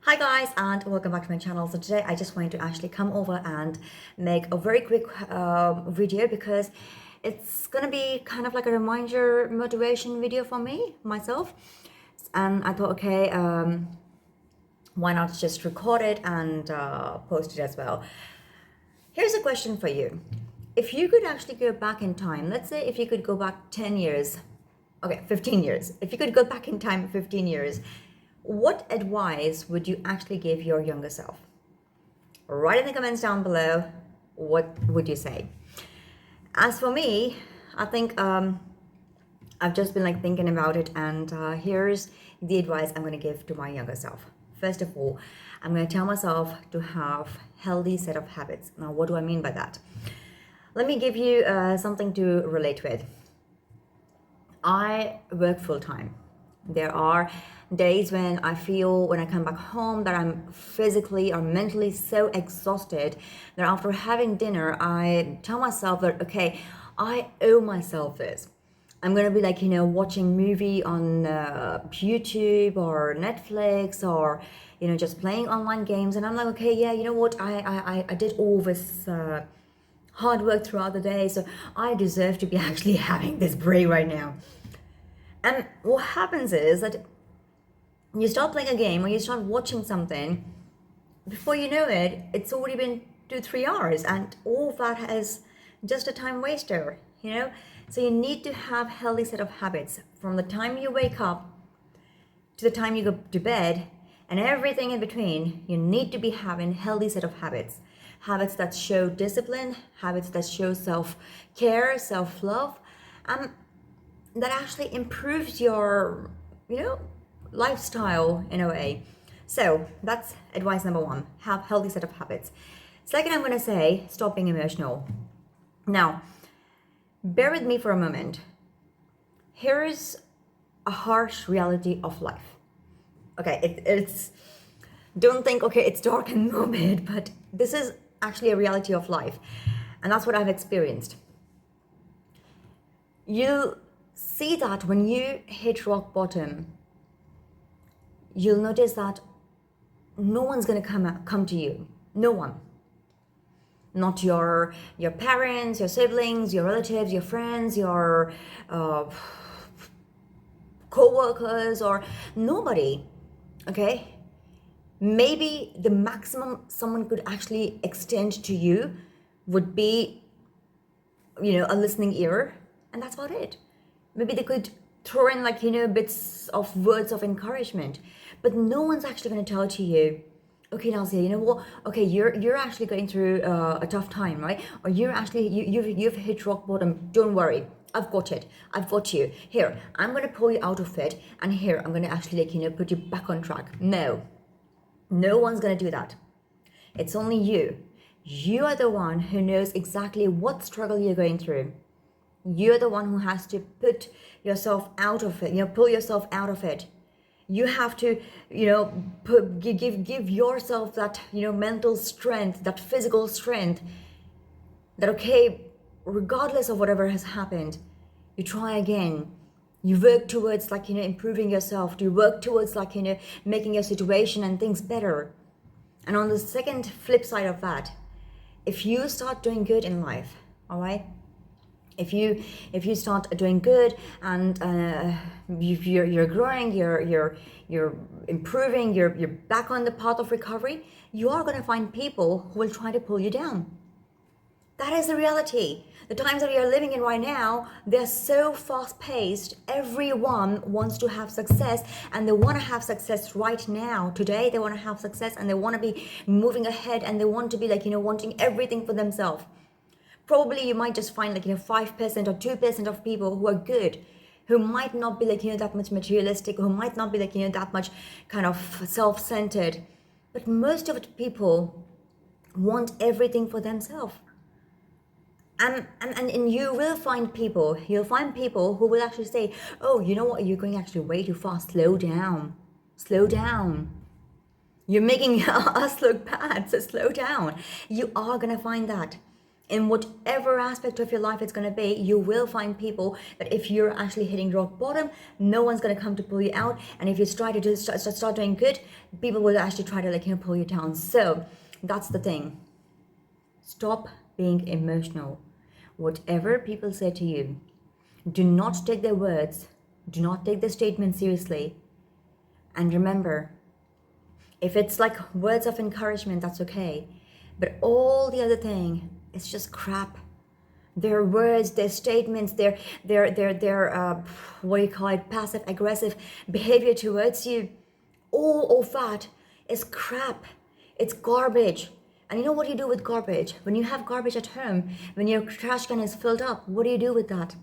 Hi guys, and welcome back to my channel. So today I just wanted to actually come over and make a very quick video because it's gonna be kind of like a reminder motivation video for me myself, and I thought, okay, why not just record it and post it as well. Here's a question for you. If you could actually go back in time, let's say if you could go back 10 years, okay, 15 years, if you could go back in time 15 years, what advice would you actually give your younger self? Write in the comments down below, what would you say? As for me, I think I've just been like thinking about it, and here's the advice I'm going to give to my younger self. First of all, I'm going to tell myself to have healthy set of habits. Now, what do I mean by that? Let me give you something to relate with. I work full time. There are days when I feel when I come back home that I'm physically or mentally so exhausted that after having dinner, I tell myself that, okay, I owe myself this. I'm gonna be like, watching movie on YouTube or Netflix, or just playing online games, and I'm like, okay, yeah, you know what, I did all this hard work throughout the day, so I deserve to be actually having this break right now. And what happens is that you start playing a game or you start watching something, before you know it, it's already been 2-3 hours, and all that is just a time waster. So you need to have healthy set of habits from the time you wake up to the time you go to bed, and everything in between. You need to be having healthy set of habits that show discipline, habits that show self-care, self-love, that actually improves your lifestyle in a way. So that's advice number one: have healthy set of habits. Second, I'm going to say stop being emotional. Now, bear with me for a moment. Here's a harsh reality of life. Okay, it's don't think, okay, it's dark and morbid, but this is actually a reality of life, and that's what I've experienced. You'll see that when you hit rock bottom, you'll notice that no one's going to come to you. No one. Not your parents, your siblings, your relatives, your friends, your co-workers, or nobody. Okay? Maybe the maximum someone could actually extend to you would be a listening ear, and that's about it. Maybe they could throw in bits of words of encouragement, but no one's actually going to tell to you, okay, Nazia, you know what, okay, you're actually going through a tough time, right? Or you've hit rock bottom. Don't worry, I've got it, I've got you here, I'm going to pull you out of it, and here I'm going to actually put you back on track. No one's going to do that. It's only you. You are the one who knows exactly what struggle you're going through. You're the one who has to put yourself out of it, pull yourself out of it. You have to, give yourself that, mental strength, that physical strength, that, okay, regardless of whatever has happened, you try again. You work towards improving yourself. You work towards making your situation and things better. And on the second flip side of that, if you start doing good in life, all right, if you start doing good, and you're growing, you're improving, you're back on the path of recovery, you are going to find people who will try to pull you down. That is the reality. The times that we are living in right now, they're so fast paced. Everyone wants to have success, and they want to have success right now. Today, they want to have success, and they want to be moving ahead, and they want to be wanting everything for themselves. Probably you might just find 5% or 2% of people who are good, who might not be that much materialistic, who might not be that much kind of self-centered. But most of the people want everything for themselves. And you'll find people who will actually say, oh, you know what, you're going actually way too fast, slow down. You're making us look bad, so slow down. You are going to find that. in whatever aspect of your life it's going to be, you will find people that if you're actually hitting rock bottom, no one's going to come to pull you out. And if you try to start doing good, people will actually try to pull you down. So that's the thing. Stop being emotional. Whatever people say to you, do not take their words, do not take their statements seriously. And remember, if it's like words of encouragement, that's okay. But all the other thing, it's just crap. Their words, their statements, their what do you call it, passive aggressive behavior towards you, all of that is crap. It's garbage. And you know what you do with garbage? When you have garbage at home, when your trash can is filled up, what do you do with that?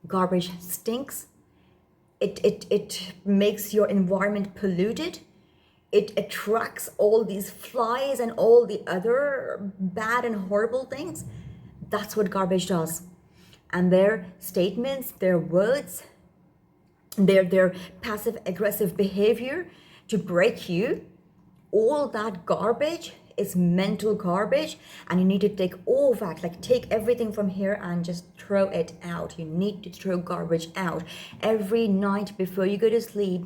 Garbage stinks. It makes your environment polluted. It attracts all these flies and all the other bad and horrible things. That's what garbage does. And their statements, their words, their passive aggressive behavior to break you, all that garbage is mental garbage, and you need to take all that, like take everything from here and just throw it out. You need to throw garbage out every night before you go to sleep.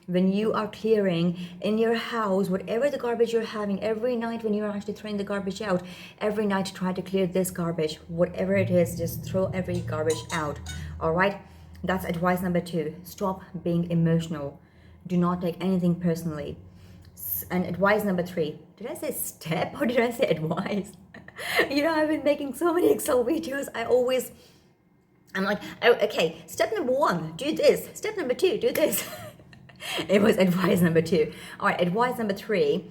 When you are clearing in your house, whatever the garbage you're having, every night when you're actually throwing the garbage out, every night try to clear this garbage, whatever it is, just throw every garbage out. All right, that's advice number 2. Stop being emotional. Do not take anything personally. And advice number 3, did I say step or did I say advice? I've been making so many Excel videos. I'm like, oh, okay, step number 1, do this. Step number 2, do this. It was advice number 2. All right, advice number 3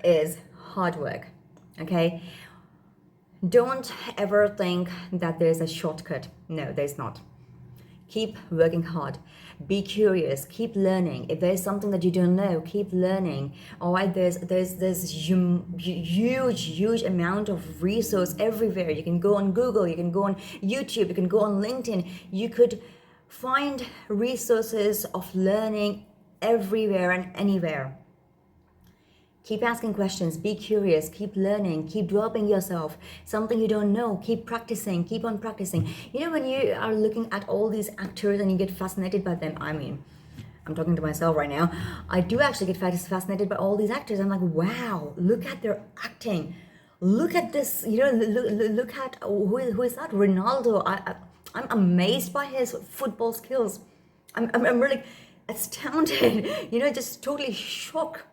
is hard work. Okay, don't ever think that there's a shortcut. No, there's not. Keep working hard. Be curious. Keep learning. If there's something that you don't know, keep learning. All right. There's huge amount of resource everywhere. You can go on Google. You can go on YouTube. You can go on LinkedIn. You could find resources of learning everywhere and anywhere. Keep asking questions, be curious, keep learning, keep developing yourself. Something you don't know, keep practicing, keep on practicing. When you are looking at all these actors and you get fascinated by them, I'm talking to myself right now. I do actually get fascinated by all these actors. I'm like, wow, look at their acting. Look at this, look at who is that? Ronaldo. I'm amazed by his football skills. I'm really astounded, just totally shocked.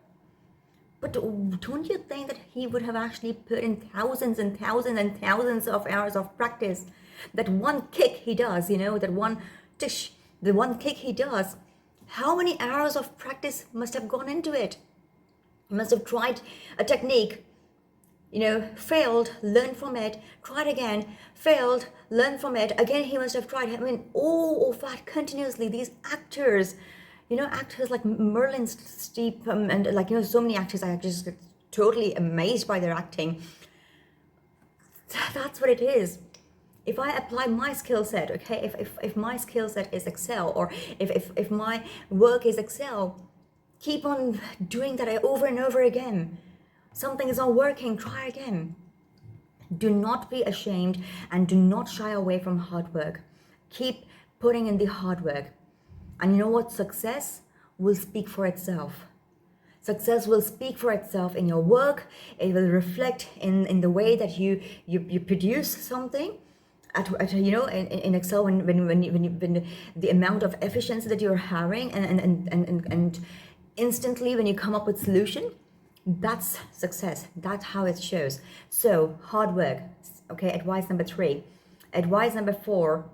But don't you think that he would have actually put in thousands and thousands and thousands of hours of practice? That one kick he does, that one tish, the one kick he does, how many hours of practice must have gone into it? He must have tried a technique, failed, learned from it, tried again, failed, learned from it, again he must have tried. All of that continuously, these actors, actors like Meryl Streep and so many actors, I just get totally amazed by their acting. That's what it is. If I apply my skill set, okay, if my skill set is Excel, or if my work is Excel, keep on doing that over and over again. Something is not working, try again. Do not be ashamed and do not shy away from hard work. Keep putting in the hard work. And you know what? Success will speak for itself. Success will speak for itself in your work. It will reflect in the way that you produce something. In Excel, when the amount of efficiency that you're having and instantly when you come up with solution, that's success. That's how it shows. So hard work. Okay, advice number 3. Advice number 4,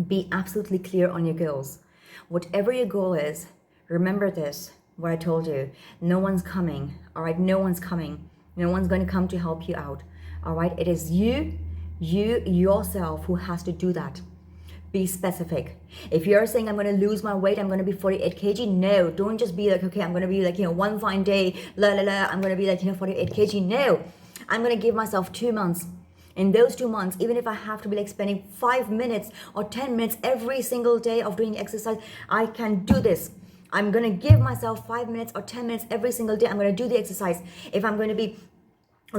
be absolutely clear on your goals. Whatever your goal is, remember this, what I told you. No one's coming, all right? No one's coming. No one's going to come to help you out, all right? It is you yourself who has to do that. Be specific. If you're saying, I'm going to lose my weight, I'm going to be 48 kg, no, don't just be like, okay, I'm going to be like, one fine day, I'm going to be like, 48 kg. No, I'm going to give myself 2 months. In those 2 months, even if I have to be like spending 5 minutes or 10 minutes every single day of doing exercise, I can do this. I'm going to give myself 5 minutes or 10 minutes every single day. I'm going to do the exercise. If I'm going to be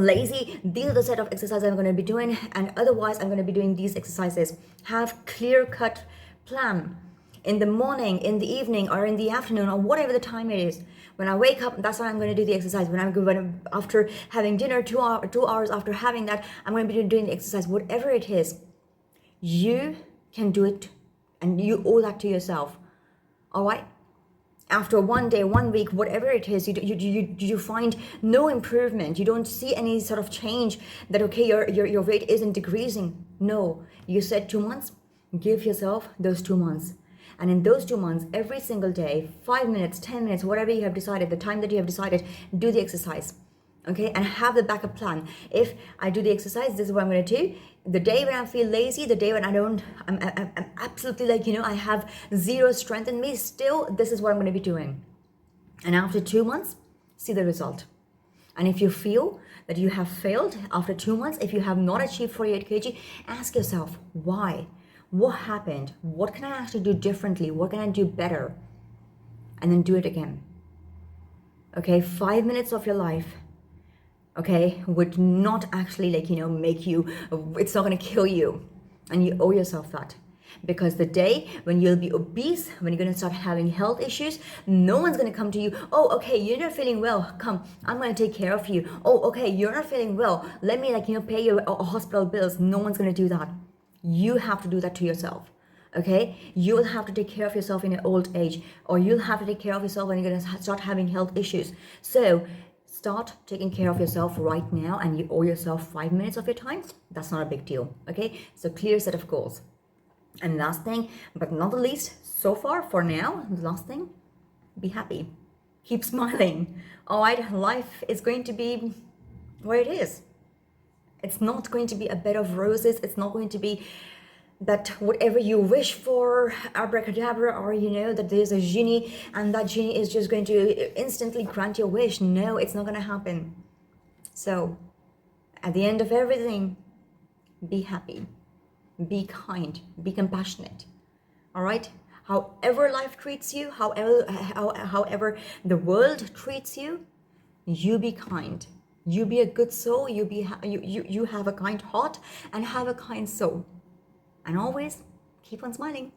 lazy, these are the set of exercises I'm going to be doing, and otherwise I'm going to be doing these exercises. Have clear cut plan in the morning, in the evening, or in the afternoon, or whatever the time it is. When I wake up, that's when I'm going to do the exercise. After having dinner, 2 hours after having that, I'm going to be doing the exercise. Whatever it is, you can do it, and you owe that to yourself. All right. After one day, 1 week, whatever it is, you find no improvement, you don't see any sort of change, that okay, your weight isn't decreasing. No, you said 2 months, give yourself those 2 months. And in those 2 months, every single day, 5 minutes, 10 minutes, whatever you have decided, the time that you have decided, do the exercise. Okay, and have the backup plan. If I do the exercise, this is what I'm going to do. The day when I feel lazy, the day when I'm absolutely like, I have zero strength in me, still, this is what I'm going to be doing. And after 2 months, see the result. And if you feel that you have failed after 2 months, if you have not achieved 48 kg, ask yourself, why? What happened? What can I actually do differently? What can I do better? And then do it again. Okay, 5 minutes of your life, okay, would not actually make you, it's not going to kill you, and you owe yourself that. Because the day when you'll be obese, when you're going to start having health issues, no one's going to come to you, oh, okay, you're not feeling well, come, I'm going to take care of you. Oh, okay, you're not feeling well, let me pay your hospital bills. No one's going to do that. You have to do that to yourself. Okay, you'll have to take care of yourself in your old age, or you'll have to take care of yourself when you're going to start having health issues. So start taking care of yourself right now, and you owe yourself 5 minutes of your time. That's not a big deal. Okay, so clear set of goals. And last thing, but not the least, so far for now, the last thing, be happy. Keep smiling. All right, life is going to be where it is. It's not going to be a bed of roses. It's not going to be that whatever you wish for, abracadabra, or that there's a genie and that genie is just going to instantly grant your wish. No, it's not going to happen. So at the end of everything, be happy, be kind, be compassionate. All right, however life treats you, however the world treats you, you be kind, you be a good soul, you have a kind heart and have a kind soul. And always keep on smiling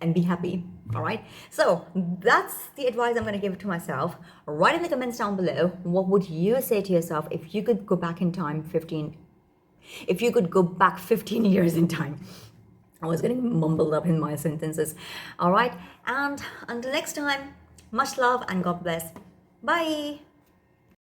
and be happy. All right. So that's the advice I'm going to give to myself. Write in the comments down below, what would you say to yourself if you could go back in time if you could go back 15 years in time? I was getting mumbled up in my sentences. All right. And until next time, much love and God bless. Bye.